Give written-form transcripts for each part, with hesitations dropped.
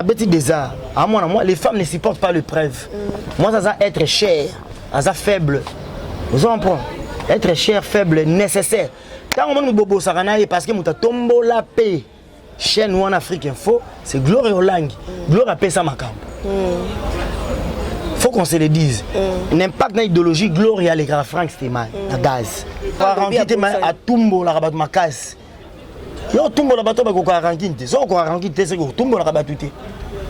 Déjà, à moi, les femmes ne supportent pas l'épreuve. Moi, ça va être cher, ça va faible. Vous comprenez? Être cher, faible, nécessaire. Tant que nous bobo saranaye parce que nous tombo la paix. Chez nous en Afrique Info, c'est gloire au langue. Gloire à paix ça macam. Faut qu'on se le dise. L'impact de l'idéologie, gloire à l'écran franc c'était mal. La gaz. À Tumbo la rabat makas. Yo Tumbo la bateau bako ranking te. So ko ranking te c'est ko Tumbo la rabat tout.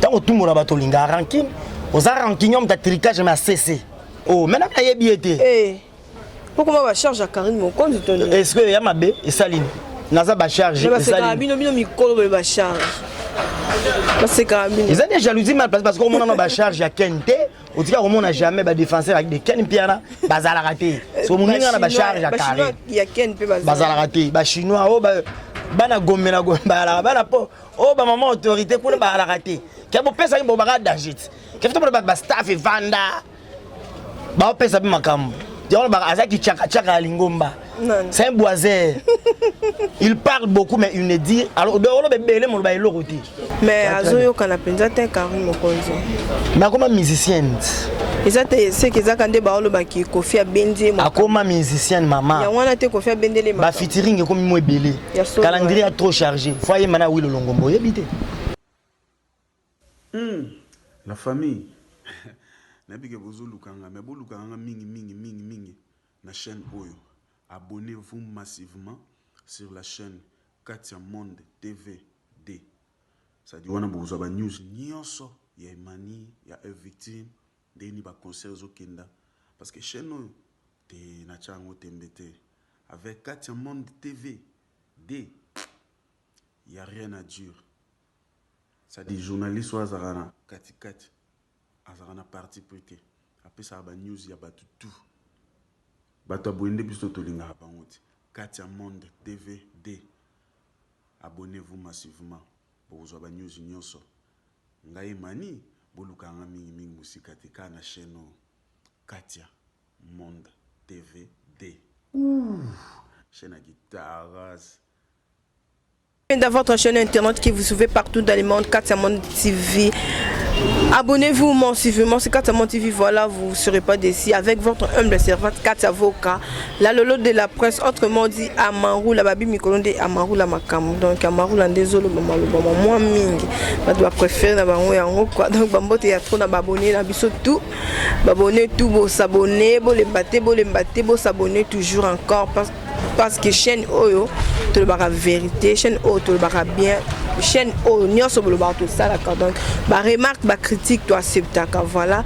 Tant que Tumbo la bateau linga ranking, aux ranking on ta tricage m'a cessé. Oh, maintenant il y a biété. Eh. Pourquoi ma charge à Karine mon compte ton. Est-ce que y a ma bé et Saline. Naza ba charge et Saline. Bino mi kolo ba charge. C'est carabine. Ils ont des jalousies mal placées parce qu'on a ba charge à Kente. Au tout cas on n'a jamais ba défenseur avec des Ken Piana bazala raté. So mon ninga na ba charge à Karine. Il y a Ken pe bazala raté. Ba chinois oh ba bana gombe na gombe ba bana po oh ba maman autorité pour ba la raté. Ke bo pesa bo ba dajit. Ke fito ba staff et vanda. Ba pesa bi makambo. C'est un boisé. Il parle beaucoup mais il ne dit alors mais azoyo kana penza te Karine Mokonzi. Mais comment musicienne? C'est que zakande ba olo ba ki Kofi Abende mo. Akoma musicienne maman. Ya wana te Kofi Abende le ba featuring comme mo ebele. Calendrier a trop chargé. Foyer mana oui le longombo yebité. La famille. Nabi ke bozo lukanga mais bo lukanga mingi na chaîne Oyo. Abonnez-vous massivement sur la chaîne Katia Monde TV D. Ça dit on a besoin de news nyonso ya mani ya victime deni ba concert zo kenda parce que chaîne Oyo te na chango tembete avec Katia Monde TV D. Il y a rien à dire. Ça dit journaliste ou azarana kati azarana parti prêté après ça ba news ya ba tout bato abonné biso tolinga bangote Katia Monde DVD. Abonnez-vous massivement pour vous avoir news nyonso ngai mani bolukanga mingi musika te kana chaîne Katia Monde DVD. Chaîne à guitare. Dans votre chaîne internet qui vous suivez partout dans le monde, Katia Monde TV. Abonnez-vous massivement, c'est Katia Monde TV, voilà, vous ne serez pas déçus avec votre humble servante Katia Voka, la lolo de la presse, autrement dit Amarou, la babi Mikolonde, Amarou la Makam. Donc Amarou la désolé, moi mingi, je dois préférer la bango yango quoi. Donc bambote ya trop na babonner na biso tout, babonner tout, beau s'abonner, beau les battre, beau s'abonner toujours encore parce que chaîne Oyo, tu le barra vérité, chaîne Oyo, tu le barra bien, chaîne Oyo, n'y sur le bar tout ça d'accord. Donc, bah remarque, bah critique, toi acceptes, voilà.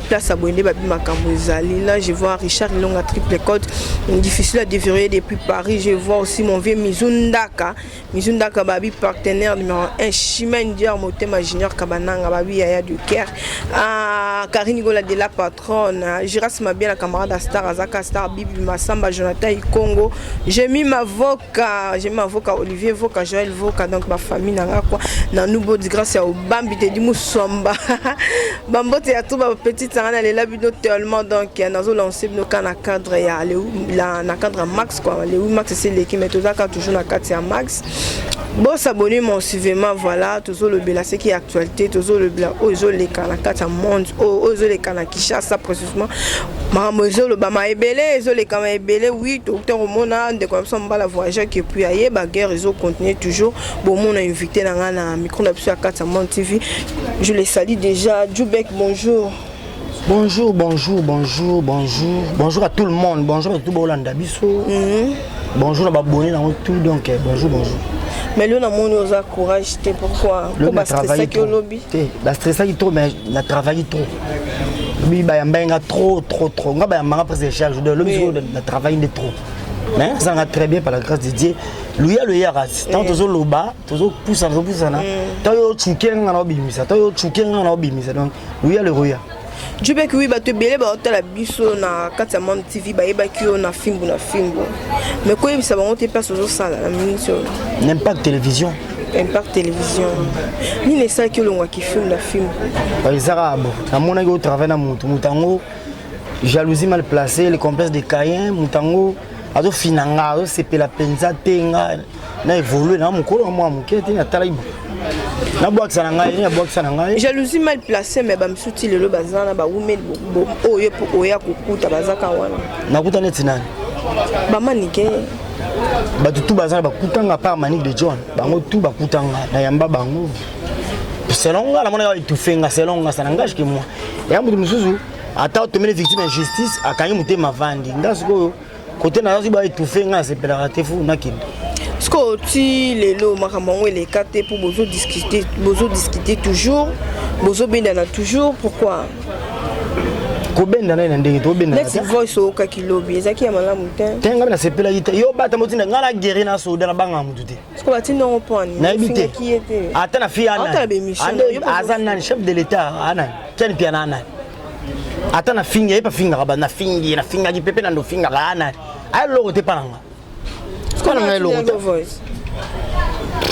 Place abonné, bah là je vois Richard Long à triple code, difficile à déverrouiller depuis Paris. Je vois aussi mon vieux Mizundaka, babi partenaire numéro 1, Chimène Dior, Motema Junior Kabananga, babi Yaya du Caire, Karine Nicolas de la patronne, Giras Mabia la camarade Star, Azaka Star, Bibi Massamba, Jonathan Ikongo. J'ai mis ma voca, Olivier Voca, Joël Voca, donc ma famille n'a quoi, dans nous beau grâce à Bambi te dit Moussamba, Bambote à tout ma petite les labos tellement donc nous lancé nos canaux cadre et la cadre max quoi les max c'est l'équipe mais toujours la 4 max bon s'abonner mon suivement voilà toujours le bela c'est qui est actualité toujours le bela aux les canaux 4 monde aux les canaux qui chasse ça précisément mademoiselle le bama ebélé les canaux ebélé oui docteur au monde de comme ça on va la voyager qui puis ailleurs bagarre réseau continue toujours bon on a invité dans un micro d'absolu à 4 monde TV je les salue déjà Djoubek bonjour. Bonjour à tout le monde, bonjour à tout le monde d'Abisso. Bonjour à Baboni dans tout donc bonjour. Mais là on a courage, pourquoi? On a travaillé trop. La stress qui trop mais on travaillé trop. Oui bah y a trop. On a presque charge de l'homme on a travaillé trop. Mais ça va très bien par la grâce de Dieu. Lui a le yaras. Tant toujours le bas, toujours pousse na. Tant yo chuken na obimisa, donc lui a le roya. Je veux que oui, tu belé la biso na Katia Monde TV, na film. Mais quoi, ça va monter pas sur ça la mission. Impact télévision. Ni les ça que l'on qui filme la film. Les arabes, à mon avis, au travail na mutango, jalousie mal placée, les complexes de Caïn, mutango, ado finanga, c'est la penza tenga, na évolué na mon colo moi mon qui était na talaïbo. Na boîte ça na boîte ça na jalousie mal placée mais ba msuti lelo bazana ba women oyo pour oya kukuta bazaka wana na kuta net nani ba manike ba tout bazana ba kutanga par Manique de John bango tout ba kutanga na yamba bango selon la mona tu fenga selon ça n'engage que moi et amutu musuzu ata otomele victime injustice akanyi mutema vandi ndasiko côté na ba tu fenga c'est pédagogique fou na kid. Est-ce que tu lelo makambo les quatre pour bozo discuter toujours bozo bendana toujours pourquoi ko bendana na ndenge to bendana next voice o ka kilobi ezaki ya malamu te tenga na sepela yita yo bata motinda ngala guérir na soda na banga mutu te est-ce que bati non point na ibite ata na fi ana azana chef de l'état ana ken pia na ana ata na finga yepa finga ba na fingi na finga ki pepe na ndo finga ana ay logo te pananga est-ce que na logo voice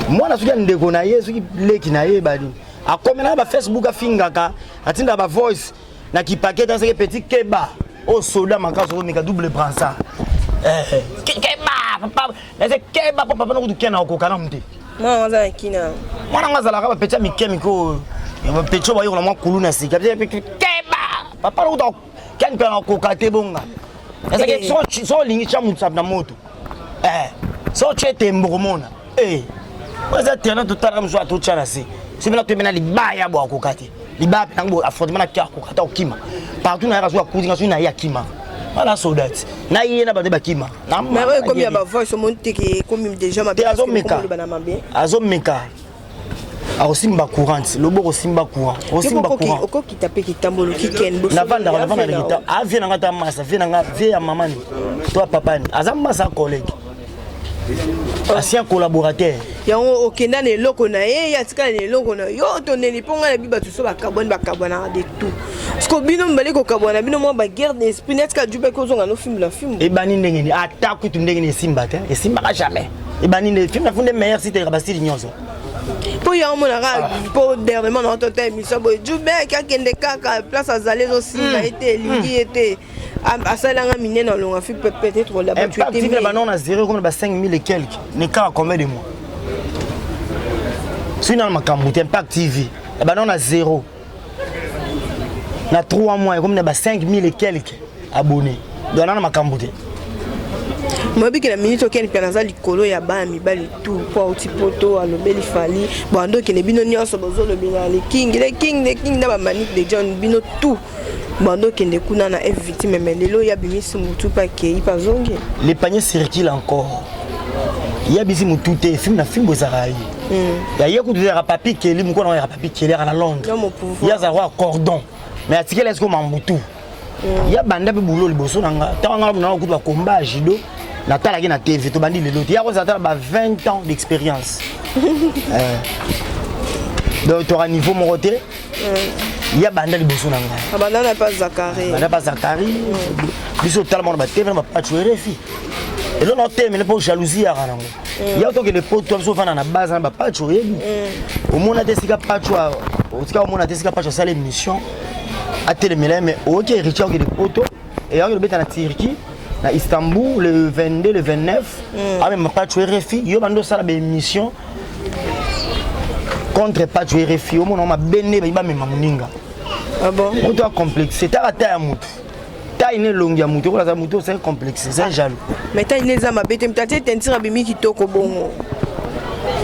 moi na suka ndeko na yesu ki leki na ye badi akomena ba Facebook afinga ka atinda ba voice na ki paquet dans ce petit keba au soldat makaso ko meka double brassard keba papa na ce keba papa na ko kena ko kana mte non za kina mwana ngazala ka pecha mikemiko ba pecho ba yo na mwa kuluna sika keba papa na ko ken pena ko kate bonga na ce so lingi cha mutsa na moto so chete mbomona waza tena tutara mzo atuchana si sibina twemena libaya bwa ko kate libaya nango affrontement na kia ko kata okima partout na razo akuzinga so na ya kima voilà soldat na yena ba de bakima na mais comme ya ba voice monte que comme déjà ma azomeka aosimba courante lobo simba courant osimba courant oko kitape kitambolo kiken na vanda kita avie na ngata masa vie na nga vie ya mamani toi papa ni azamba sa collègue ancien collaborateur yango okenda na eloko na ye ya tika na eloko na yo toneli ponga na biba tuso bakabwana de tout sko bino mbale ko kabwana bino mo ba guerre d'esprit net ka jupe ko zonga no film la film e bani ndenge ni ata ku ndenge ni simba te e simba ka jamais e bani ndenge film na funde meilleur site ka basili nyonso po ya mo na ka po dernièrement na toto émission bo jube ka kende kaka place azale zo simba était lingi était asalanga minena longa fi peut-être là-bas tu étais mais bah non on a 0 comme bah 5000 et quelques ne ka combien de mois sinon makambo Impact TV et bah non on a 0 na 3 mois comme bah 5000 et quelques abonnés donc on a makambo te moi bi que la minute auquel penaza likolo ya ba mi bali tout pour outi poto alobeli fali bando ke ne bino nyonso bozo lobela le king na ba Manique de John bino tout bando kende kuna na F victime mais lelo ya bimisi mutu pa ke ipa zonge les paniers circulent encore ya bisi mutu te film na film bozarai ya yeko tu ya papi keli muko na ya papi keli na Londres ya za roi cordon mais atikela esko mambutu ya banda pe bulo liboso nanga tanga na ko combat judo na tala ki na TV to bandi lelo ya ko za tala ba 20 ans d'expérience donc tu auras niveau moroté il y a banda liboso nanga abanda na pas Zakari biso tala mo ba TV na pas tuer fi et là on t'aime mais pour jalousie ya rango il y a to que les potes toi so fana na base na pas tuer au mona tesika pas tuer au tika au mona tesika pas tuer ça l'émission à télémélé mais OK Richard que les potes et on le bet na Turquie na Istanbul le 22 le 29 ah même pas tuer fi yo bando ça la émission contre pas tuer refi au monde on m'a béné ba même muninga ah bon on doit complexe c'est à ta mutu ta ine longi ya mutu ko la mutu c'est complexe c'est jaloux mais ta ine za mabete mtati tentira bimi kitoko bongo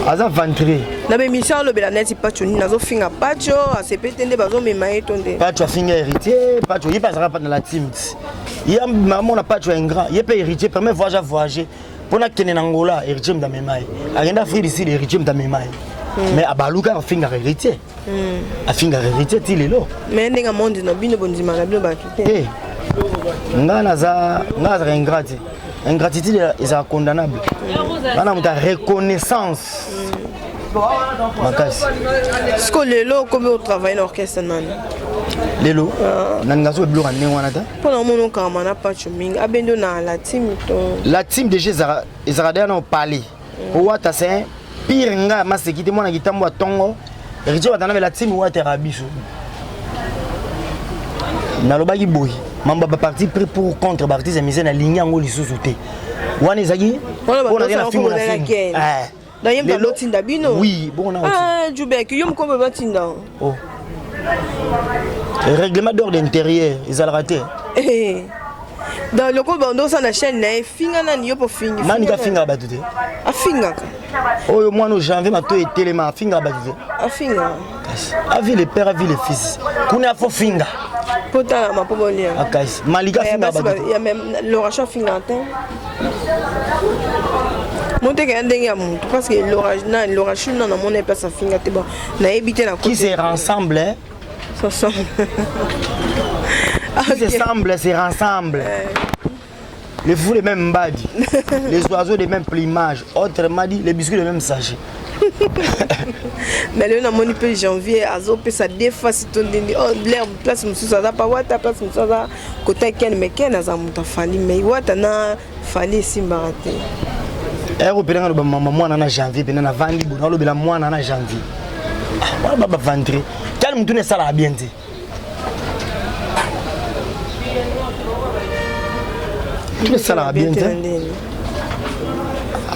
aza ventré na be mission lo bela neti pacho ni nazo finga pacho asepetende bazo memaye tonde pacho finga héritier pacho il passera pas dans la team il a maman na pacho un grand il peut héritier premier voyager pour na kene Angola héritier mda memaye agenda frère ici héritier mda memaye mais abaluka afinga héritier afinga héritier tilelo mais ndenga monde na bino bondima na bino bakite ngana za ingratitude est condamnable ngana muta reconnaissance makasi sko lelo comme au travail dans l'orchestre nani lelo nanga so bloka ndenge wana ta pona mono kama na pacho mingi abendo na la team déjà ezarada na parler wata c'est pire nga masekite mwana kitambo atongo héritier watana la team wata rabiso na lobaki boy mamba ba parti pris pour contre parti za mise na ligne ngo lisusu te wana ezaki on a na film Dans yem dans l'autre bino. Oui, bon on a. Ah, Djoubek, yom ko ba tinda. Oh. Le règlement d'ordre intérieur, ils ont raté. Dans le coup, on a la chaîne, finga na niyo pour finir. Manika finga batute. A finga. Oh, moi, no janvier, ma toi et téléma, finga batute. A finga. A vu les pères, a vu les fils. Kuna fo finga. Pota ma pobolia. Akais. Malika finga batute. Il y a même l'orage finga. Monte que ndenge mon parce que l'orage non mon est pas sa finga te bon. Na éviter la qui se rassemble hein? Ça semble. Qui se semble, se rassemble. Les fous les mêmes badi, les oiseaux des mêmes plumages, autrement dit les biscuits les mêmes sachets. Mais le namoni pe janvier azo pe sa déface ton l'air place mususu za pa wata place mususu za côté ken mais ken za muta fali mais wata na fali simbarate. Européen ba maman na janvier pe na vandi bona lo bela mwana na janvier. Ah baba vendre. Quel mutu ne sala bien dit. Tout ça là bien dit.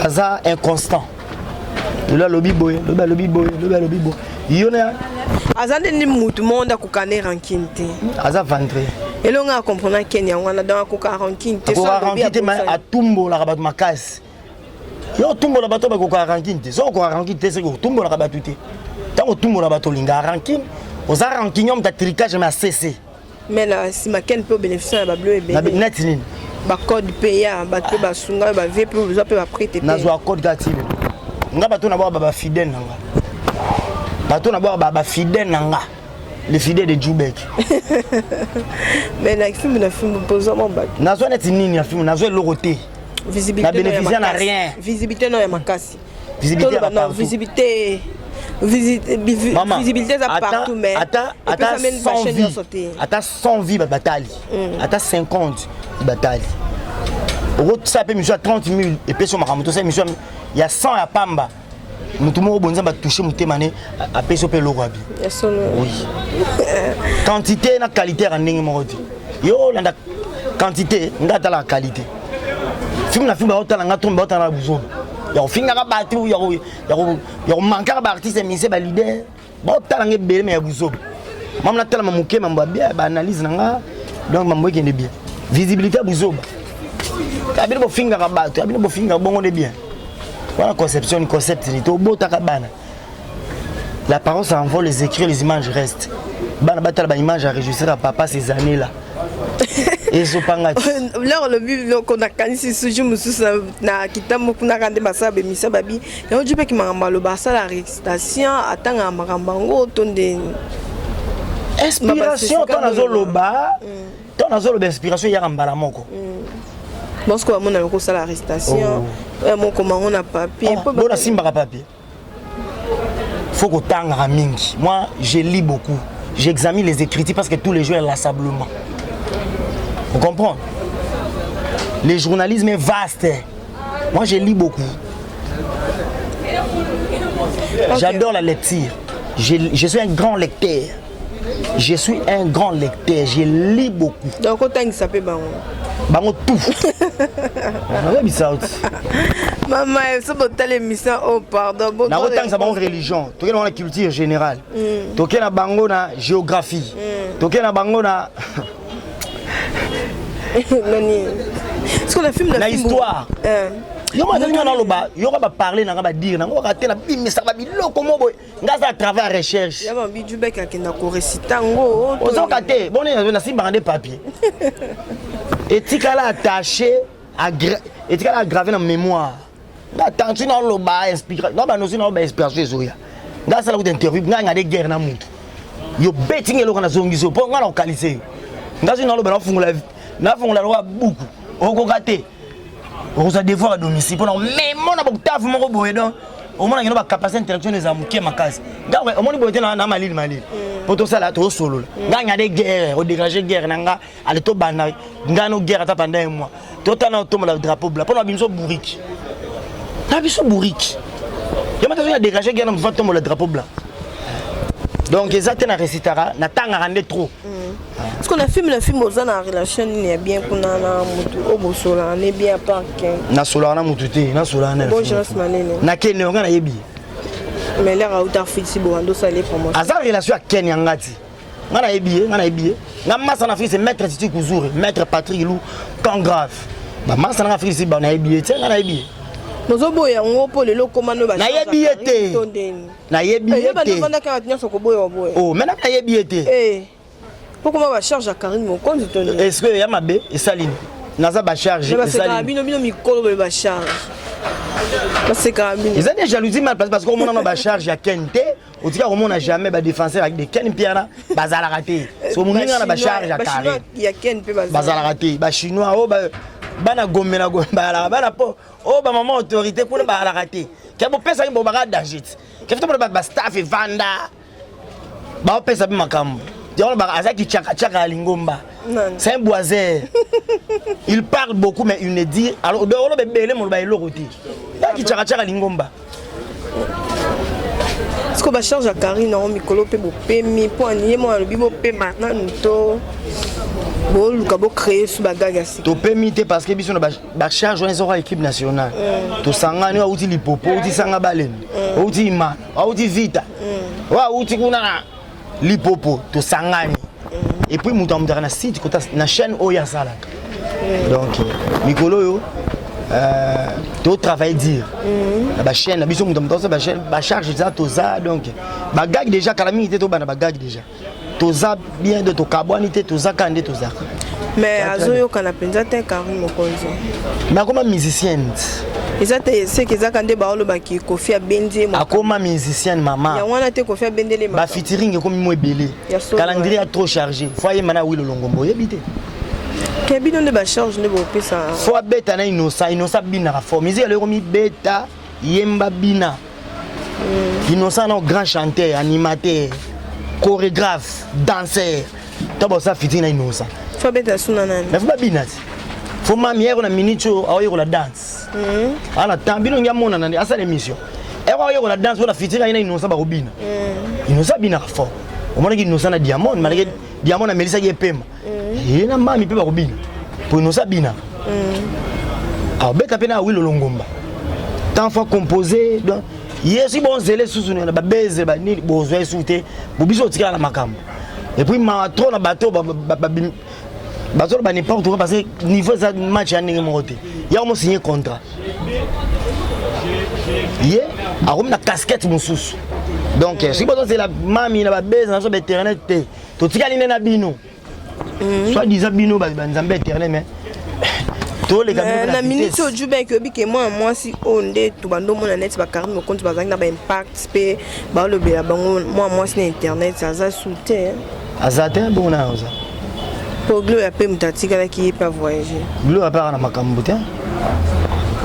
Aza inconstant. Le lobby boy, le lobby boy, le lobby boy. Yona aza ni mutu monde ko kaner rankinte. Aza vendre. Et l'on a compris Kenya wana dans ko rankinte. Ko rankinte ma atumbo la rabat makasi. Yo tumbo la bato ba ko rankinte. So ko rankinte c'est ko tumbo la rabat tout. Tant ko tumbo la bato linga rankine, oza rankinyom ta tricage ma cessé. Mais là si ma ken peut bénéficier ba bleu et bé. Na netine. Ba code paya, ba te ba sunga ba VP besoin peut ba prêter. Na zo code gatile. Nga bato na ba fidèle nanga. Bato na ba fidèle nanga. Les fidèles de Djoubek. Mais na film na film poser mon bac. Na zo net nini ya film, na zo loroté. Visibilité. Na bénéficier na rien. Visibilité non ya makasi. Visibilité non visibilité. Visibilité ça partout mais attends 100 vies. Attends 100 vies bataille. Attends 50 bataille. Au ça peut monsieur 30 000 et puis sur ma moto ça monsieur il y a 100 à Pamba. Mutu mo bonza ba toucher mutemane a peso pe lo wabi. Oui. Quantité na qualité en ndenge moko. Yo landa quantité ngata la qualité. Film na film ba otala ngatomba ba otala buzo. Ya finga ka batu ya manka ba artiste mise ba leader. Ba otala ngebele me ya buzo. Mam na tala mamuke mamba bien ba analyse nanga donc mambo kende bien. Visibilité buzo. Abino bo finga ka batu, abino bo finga bongo de bien. Voilà conception, concept, la parole s'envole, les écrits, les images restent. Bana batala ba image à enregistrer à papa ces années-là. Et so pangati. Là le but qu'on a kanisi suju mususu na kitambo kuna kande basa be misa babi. Ya ojupe ki mangamba lo basa la récitation atanga makambango tonde. Inspiration ton azoloba. Ton azoloba inspiration ya mbala moko. Parce que mon ami ça la arrestation mon comment on a papier bon la simba papier faut que tanga mingi moi je lis beaucoup j'examine les écritures parce que tous les jours inlassablement vous comprenez le journalisme est vaste moi je lis beaucoup j'adore la lecture je suis un grand lecteur je lis beaucoup donc autant ça peut bango tout. Maman, ça va telle émission. Oh pardon. Na autant ça bango religion. Toke na culture générale. Toke na bango na géographie. Toke na bango na nani. Ce qu'on a filmé na histoire. Yo ma dali na loba, yo ba parler na ba dire na ngo ka tena bimisa ba biloko mo boy. Ngaza à travers recherche. Ya ba bi Djoubek akenda ko réciter ngo. Ozo ka te, bon na simba ngande papier. Etikala attaché etikala gravé dans mémoire. Attention na loba inspiration. Non ba nosi na ba inspiration zoya. Ngasa la ku interview nganga de guerre na mutu. Yo betting eloko na zongiso po ngana okaliser. Ngasi na loba na fungula loba buku. Okokate. On a des fois à domicile pour mais mon a beaucoup taf mon boy donc au moins il y a pas capacité intellectuelle des amours qui est ma case donc au moins boy na malil pour tout ça là tout solo nga nga des guerres au dégager guerre nanga aller to bana nga no guerre ta pendant un mois tout temps tombe le drapeau blanc pour na bimso bourrique ya maintenant il a dégagé guerre na va tomber le drapeau blanc Donc eza te na récitara na tanga rande trop. Parce qu'on a film aux en relation ni bien qu'on a mutu au bosola ne bien pas que na solana mututé na solana. Bon je reste malene. Na Kenya on a yebi. Mais l'air a outa fiti boando salé pour moi. Asa relation à Kenya ngati. Ngana yebi, ngana yebi. Ngama sana fils maître Titi Kuzuri, maître Patrick Lou, quand grave. Ba masa na fils ba na yebi, tiens ngana yebi. Mozobo ya ngopo lelo komando ba. Na yebi ete. Na yebi ete. Ba ndanda ka atnya sokoboyo boyo. Oh, maintenant na yebi ete. Eh. Pourquoi ma charge à Karine mon compte tonne. Est-ce que ya mabe et saline. Naza ba charge et saline. Bino mikolo ba charge. C'est carabine. Ils ont des jalousies mal placées parce qu'on a ba charge à Kente. Au tika on n'a jamais ba défenseur avec des Ken Piana bazala raté. So mon na ba charge à Karine. Il y a Ken pe bazala raté. Ba chinois oh bana gomela gomba bana po oh ba maman autorité pour ba la raté. Ke bo pesa bo ba dagit. Ke fito ba staff et vanda. Ba pesa bi makambo. Dion ba azaki chaka lingomba. C'est un boisé. Il parle beaucoup mais il ne dit alors de on bébé mon ba eloroti. Là qui chaka lingomba. Est-ce que ba charge à Karine on mikolo pe bo pemi po anier mo alobi mo pe maintenant to bon luka bo créer sous bagaga si. To pemi te parce que biso na ba charge on sera équipe nationale. To sangani wa uti lipopo uti sanga balen. Uti ima, uti vita. Wa uti kuna lipopo to sangani. Et puis muta mutana site kota na chaîne oya sala. Donc mikolo yo to travail dire. La chaîne la biso muta mutana ba chaîne ba charge ça to za donc ba gag déjà kalami te to bana ba gag déjà. To za bien de to carbone te to za kande to za. Mais azoyo kana penza te Karine mokonzo. Mais comme musicienne. C'est que ça quand des baolos baki Kofi Abende a comme musicienne maman. Ya wana te Kofi Abende le ba featuring comme moi belé. Calendrier a trop chargé. Foyer mana oui le longombo yebité. Que bidon de ba charge ne bo pesa. Faut beta na inosa bina ra forme. Musique le romi beta yemba bina. Innocent non grand chanteur, animateur, chorégraphe, danseur. Tobo ça featuring na innocent. Faut beta sunana. Mais faut pas bina. Faut mamie on a minute awo la danse. Ala tambino ngamona na asa l'émission. Et awo la danse on a featuring ina innocent ba robina. Innocent bina fort. On m'a dit innocent na diamond, malgré diamond na Melissa yepema. Et na mami pe ba robina. Pour innocent bina. Alors beta pena oui le longomba. Tant fois composé donc yes bon zélé sous na ba beze ba ni bozwa souté. Bobiso tika na makambo. Et puis ma trop na bateau Bazol ba n'importe quoi parce que niveau ça match à n'importe monté. Il y a au moins signé contrat. Yeah, a comme la casquette mon sous. Donc si besoin c'est la mami na ba base na so internet te. To tika lina na bino. Soit disant bino ba nzambe internet mais to les gars na minute au jubin que bi que moi si onde to bando mon net ba Karine mo compte bazang na ba impact pe ba le be bango moi si internet ça za soutien. Azate bon na oza. Pour Glo ya pe mutatika qui pas voyager. Glo a pas na makambo te.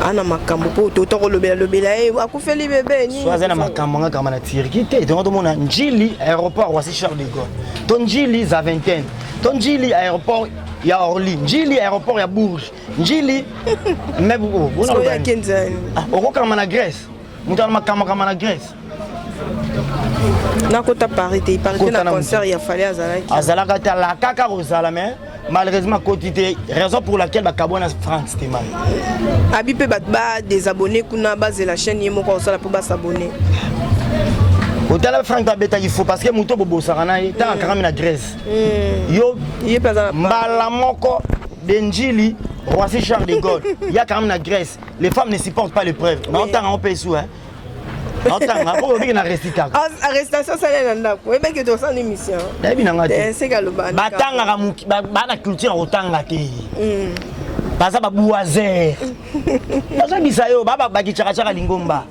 Ana makambo po to to le bela e akufeli bébé ni. Soit na makambo nga kama na Turquie te donc to mona Njili aéroport Roissy Charles de Gaulle. Ton Njili za vingtaine. Ton Njili aéroport ya Orly. Njili aéroport ya Bourges. Njili mais vous on a Kenzani. Oko kama na Grèce. Mutana makambo kama na Grèce. Na kota parité, il paraît que na concert il a fallu azalaki. Azalaka ta la kaka rozala mais malheureusement quotité raison pour laquelle ba kabona France te mal. Abi pe ba désabonner kuna base la chaîne yemo ko sala pour ba s'abonner. Otala Franck ba beta il faut parce que muto bobo sarana yi ta kaka na Grèce. Yo yé pas mbala moko d'Njili Roissy Charles de Gaulle. Il y a quand même na Grèce. Les femmes ne supportent pas l'épreuve. Mais on t'a on paye sous hein. Arrestation ça là ko ebe que to sans émission dabi nanga te c'est galoba batanga ba na culture otanga te baza ba boiser baza bisayo baba ba kichaka lingomba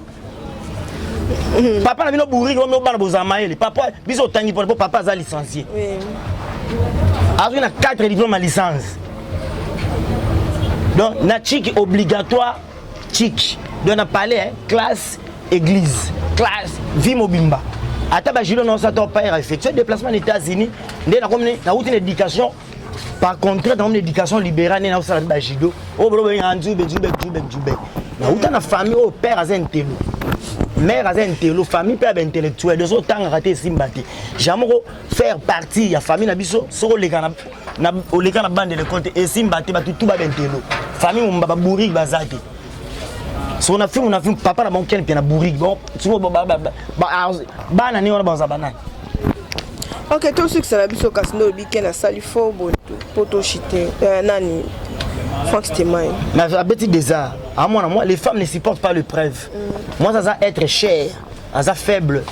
papa na bino bourri ko no bana bozamaeli papa biso tangi pour papa za licencié avec na 4 diplômes à licence donc na chic obligatoire chic donc na palais classe église, classe, vie mobimba. Ata ba jilo non ça doit pas effectuer déplacement aux États-Unis, ndé na comme na route d'éducation par contrat dans une éducation libérale na ça ba jilo. O bro ben anzu be jube. Na route na famille au père azentelo. mère a un intello, famille peut être intellectuelle, de ce temps raté simbati. Jamais faire partie de la famille nabiso, sur les canapes, les canapes bande de compte et simbati, tout va intello. Famille on va bourrir bazati. Si on a fait papa na mon ken puis na bourrir bon, tu vois banane on a banza banane. Ok, tout ce que ça nabiso kasino weekend à salifo poto chité nani. Franck Stémaï. Mais à petit des arts, à moi, les femmes ne supportent pas l'épreuve. Moi, ça va être cher, ça va faible.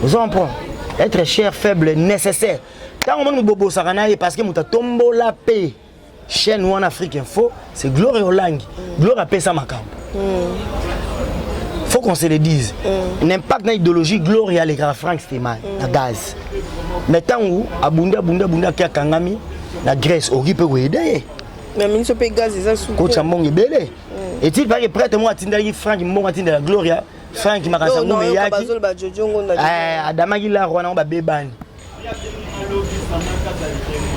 Vous en comprenez? Être cher, faible, nécessaire. Quand on bobo saranaye parce que nous tombo la paix. Chez nous en Afrique Info, c'est gloire au langue. Gloire à paix ça ma faut qu'on se le dise. L'impact de l'idéologie, gloire à l'écran Franck Stémaï, la gaz. Mais tant où, abunda, qui a kangami, la Grèce, au ripe ou aider. Mais ministre peut gaz ça sous. Coach Ambong est belé. Est-il pas prête moi à tindali Franck Mbongo à la Gloria Franck Makasa Ngombe yaki. Adama Gila Rwanda ba bebani.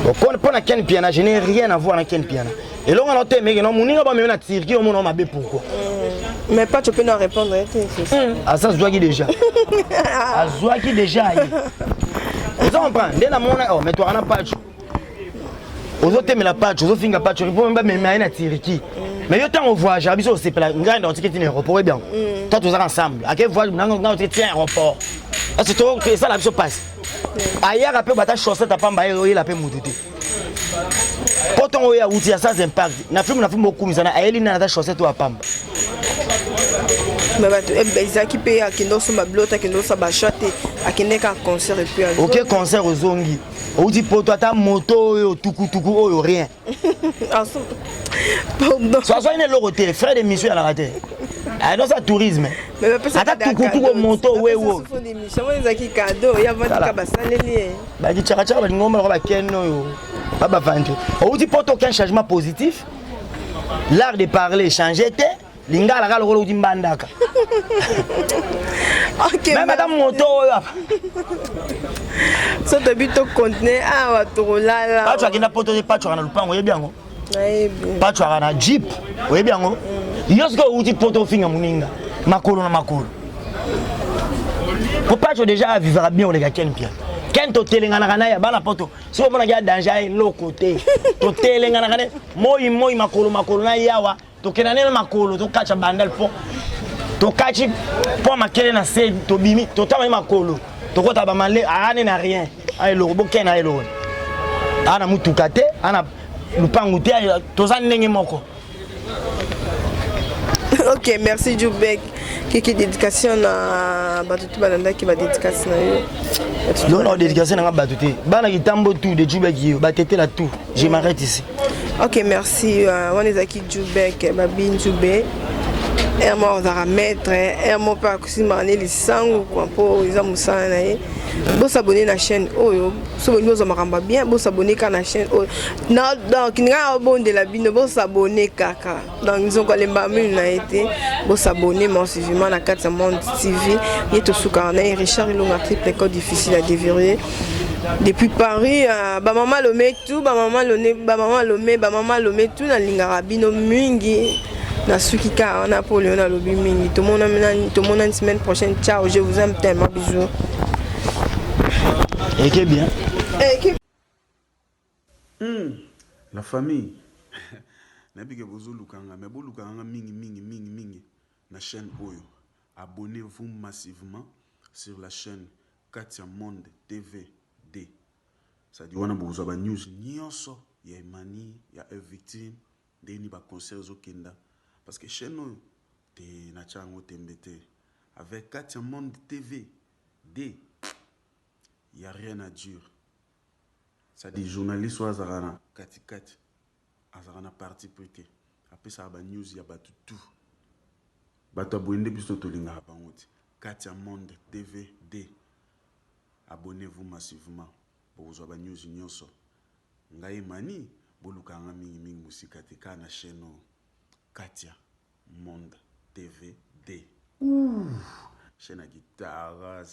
Bon pour na Ken Piana, je n'ai rien à voir avec Ken Piana. Et là on a entendu mais non moninga ba me na tirki au mon mabe pourquoi. Mais pas tu peux nous répondre. Ah ça se doit qui déjà. Ah doit qui déjà. Vous comprenez? Dès la mona oh mais toi on a pas aux autres mais la patch, aux autres finga patch, répond même mais na tiriki. Mais yo temps on voyage, abiso c'est la grande dans ticket aéroport bien. Toi tous ensemble. À quel voyage on ticket aéroport. C'est toi que ça la biso passe. Ailleurs après bata chaussette à pamba yo la pe mututi. Quand on ya outil ça impact. Na film beaucoup misana ayeli na ta chaussette à pamba. Mais Isaki paye à Kendo sur ma blotte, à Kendo sur ma chatte, à Kendo qu'un concert et puis à ok, concert aux zongi. On dit pour toi ta moto, tuku rien. Pardon. Soit une loroté, frère de monsieur à la raté. Ah non, ça tourisme. Mais attends, tuku moto, ouais. Isaki cadeau, il y a pas de cabassale. Bah, dit tchara, bah, ngomba, bah, keno, bah, vendre. On dit pour toi aucun changement positif. L'art de parler, changer, Linga la rôle du bandaka. Ok. Mais madame moto. Ça te but au conteneur ah wa là. Pas tu as kina poto de pas tu as na lupango bien ngo. Pas tu as na jeep. Oui bien ngo. Yosko uti poto finga muninga. Makolo na makolo. Pour pas tu déjà vivre bien les gars Ken Pia. Ken to telenga na kana ya bana poto. Si on a danger l'autre côté. To telenga na kana moi makolo na yawa. To kenane makolo to kacha bandal po to kachi po makele na se to bimi to tama makolo to kota ba male ane na rien ay lo bokena ay lo ana mutukate ana lupangu te to za ndenge moko. Ok, merci Djoubek qui dédication à Batutu Bananda qui va dédication na yo. Non dédication na Batutu bana kitambo tout de Djoubek yo batete la tout. Je m'arrête ici. Ok, merci. On est aquí Djoubek, Babine Djoubek. Ermo ozara maître, ermo pa kusimane lisangu kwa po iza musana na ye. Bo s'abonner na chaîne oyo, so bo nyozo makamba bien, bo s'abonner ka na chaîne oyo. Na donc nga bon de la bino bo s'abonner kaka. Donc ils ont quoi les mamus na été, bo s'abonner mon suivant na 4 Monde TV. Yeto Soukana et Richard Ilonga triple code difficile à déverrouiller. Depuis Paris, maman lomé tout, maman lomé tout na lingara bino mingi. Na suki ka na Napoléon na lobi mingi. Tout le monde une semaine prochaine. Ciao, je vous aime tellement, bisous. Et qui est bien. La famille. Nabi ke bozo lukanga, mais bo lukanga mingi na chaîne Oyo. Abonnez-vous massivement sur la chaîne Katia Monde TV D. Ça dit wana bozo ba news nyonso ya Emani, ya victime, deni ba concert zo kenda. Parce que chez nous, t'es nachango tembete. Avec Katia Monde TV D, il n'y a rien à dire. Ça dit journaliste ou azarana, Kati, azarana parti prêté. Après ça, il y a news, il y a tout. Bato abonné plus de linga habangote. Katia Monde TV D. Abonnez-vous massivement pour vous avoir news nyonso. Ngai mani, bolukanga mingi musika te kana chaîne Katia Monde TV D. Chaîne à guitare.